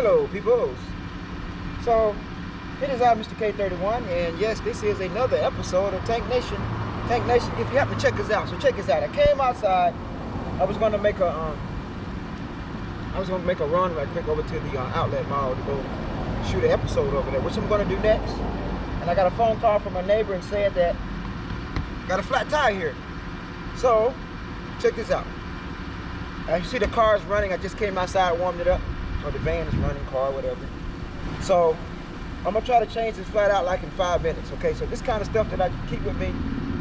Hello, peoples. So, it is I, Mr. K31, and yes, this is another episode of Tank Nation. Tank Nation, if you happen to check us out, so check us out. I came outside. I was gonna make a run right quick over to the outlet mall to go shoot an episode over there, which I'm gonna do next. And I got a phone call from a neighbor and said that I got a flat tire here. So, check this out. You see the car's running. I just came outside, warmed it up. Or the van is running, car, whatever. So, I'm gonna try to change this flat out like in 5 minutes, okay? So this kind of stuff that I can keep with me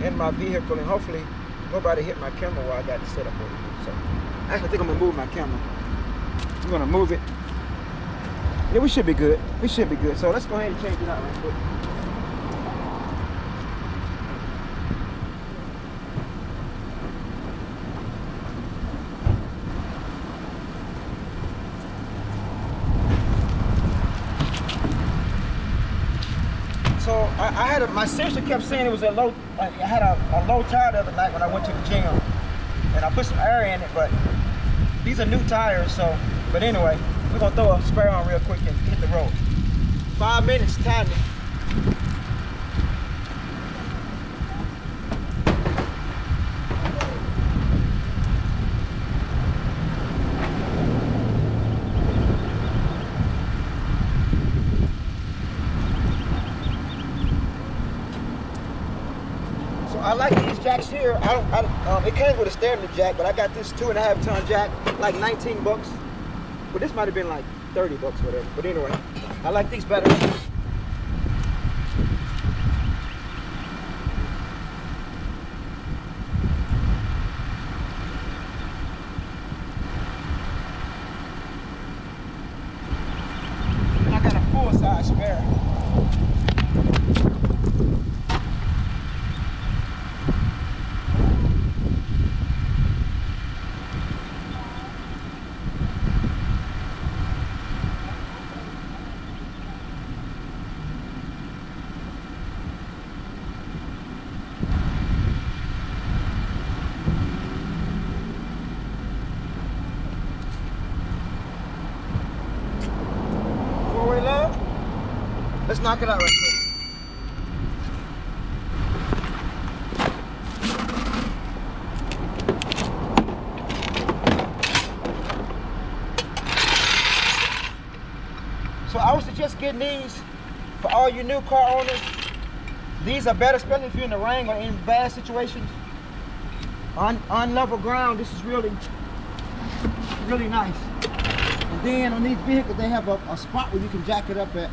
in my vehicle, and hopefully nobody hit my camera while I got it set up over here. So, actually I think I'm gonna move my camera. I'm gonna move it. Yeah, we should be good. We should be good. So let's go ahead and change it out right quick. So I had my sister kept saying it was a low. I had a low tire the other night when I went to the gym, and I put some air in it. But these are new tires, so. But anyway, we're gonna throw a spare on real quick and hit the road. 5 minutes timing. I like these jacks here. It came with a standard jack, but I got this 2.5 ton jack, like 19 bucks. But this might have been like 30 bucks, whatever. But anyway, I like these better. And I got a full size spare. Let's knock it out right quick. So I would suggest getting these for all you new car owners. These are better, especially if you're in the rain or in bad situations. On level ground, this is really nice. And then on these vehicles, they have a spot where you can jack it up at.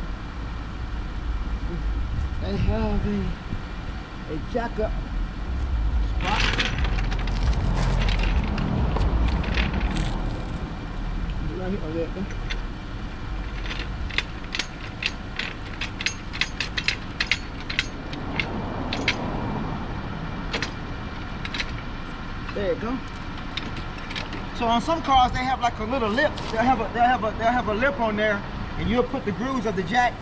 They have a jack up spot. Right here, there. There you go. So on some cars they have like a little lip. They'll have a lip on there, and you'll put the grooves of the jack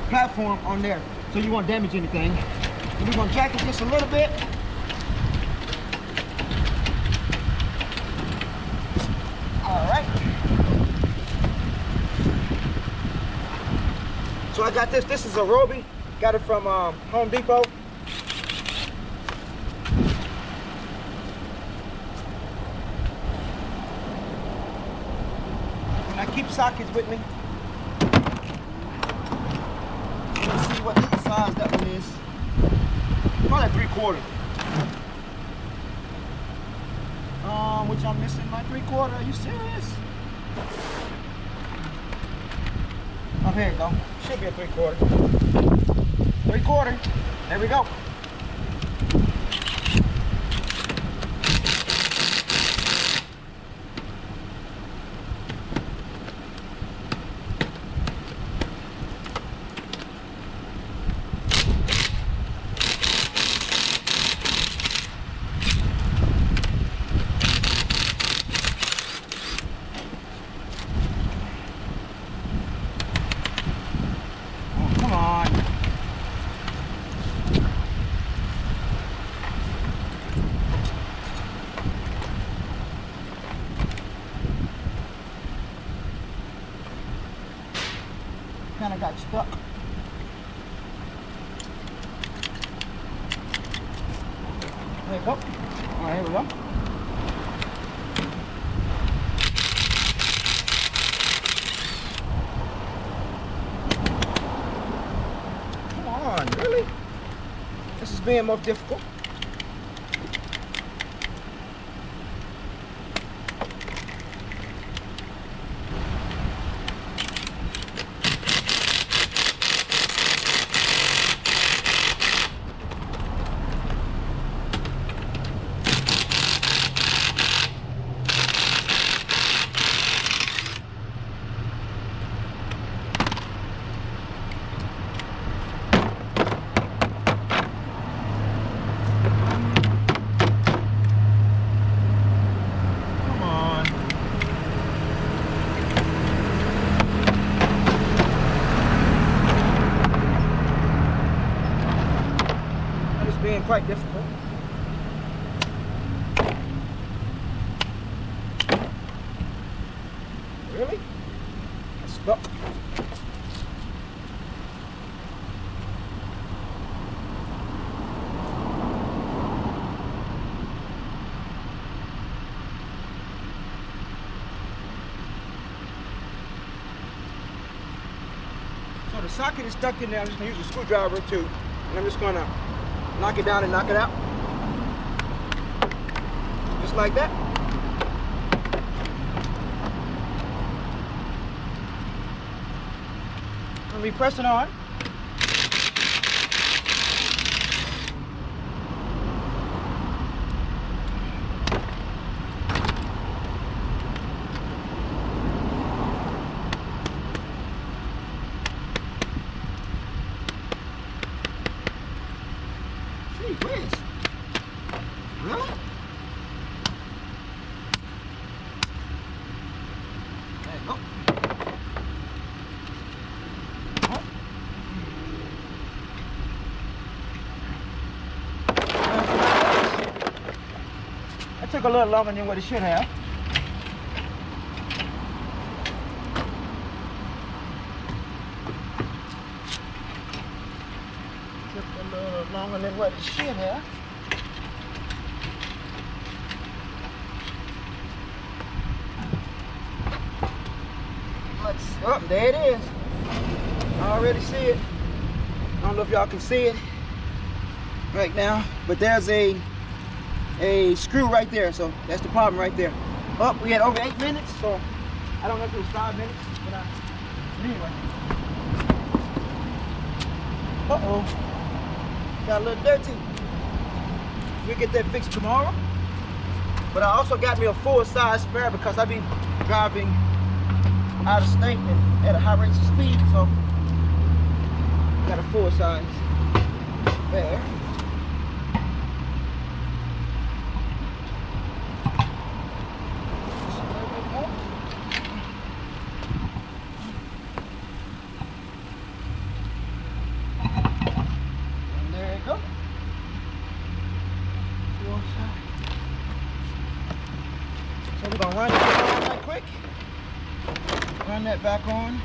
platform on there, so you won't damage anything. And we're gonna jack it just a little bit. All right. So I got this. This is a Roby. Got it from Home Depot. And I keep sockets with me. What size that one is. Probably 3/4. Which I'm missing my 3/4. Are you serious? Oh, here you go. Should be a 3/4. 3/4. There we go. kind of got stuck. There you go. All right, here we go. Come on, really? This is being more difficult. Being quite difficult. Really? It's stuck. So the socket is stuck in there. I'm just going to use a screwdriver too, and I'm just going to knock it down and knock it out. Just like that. And we press it on. Whiz. Really? There you go. Oh. That took a little longer than what it should have. Took a little longer than what it should have. Oh, there it is. I already see it. I don't know if y'all can see it right now, but there's a screw right there, so that's the problem right there. Oh, we had over 8 minutes, so I don't know if it was 5 minutes, but anyway. Uh-oh. Got a little dirty. We'll get that fixed tomorrow. But I also got me a full-size spare because I've been driving out of state and at a high rate of speed, so got a full-size spare. And there you go. So we're gonna run it on right quick. Run that back on.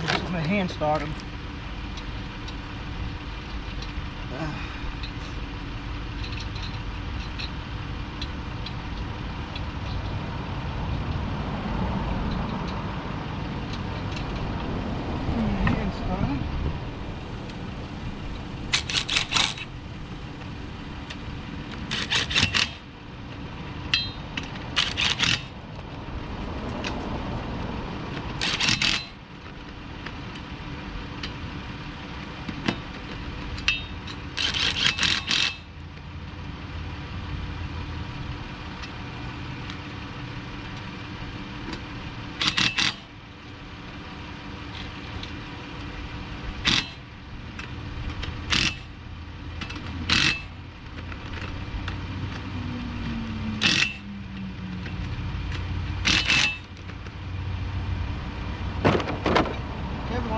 This is my hand starter. Hand starter.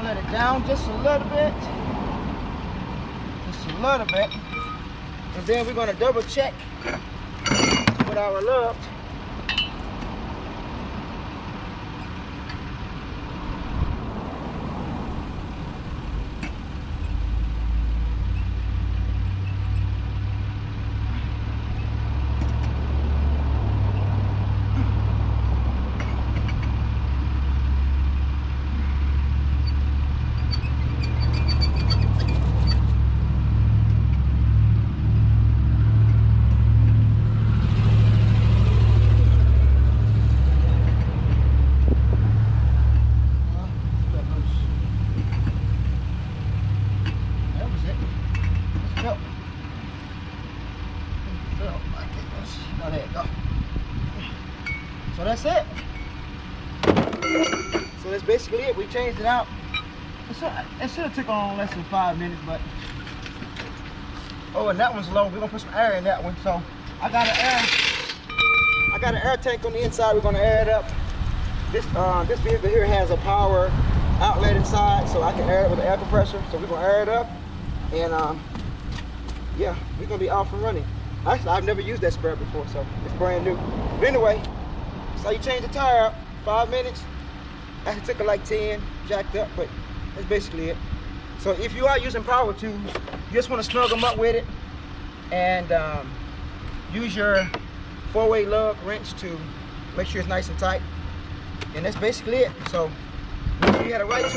Let it down just a little bit. Just a little bit. And then we're gonna double check with our lug. Oh, there you go. So that's it. So that's basically it. We changed it out. It should have took on less than 5 minutes, but oh, and that one's low. We're gonna put some air in that one. So I got an air tank on the inside. We're gonna air it up. This vehicle here has a power outlet inside, so I can air it with an air compressor. So we're gonna air it up, and yeah, we're gonna be off and running. Actually, I've never used that sprayer before, so it's brand new. But anyway, so you change the tire out, 5 minutes. Actually took it like 10, jacked up, but that's basically it. So if you are using power tools, you just want to snug them up with it, and use your 4-way lug wrench to make sure it's nice and tight. And that's basically it. So make sure you had the right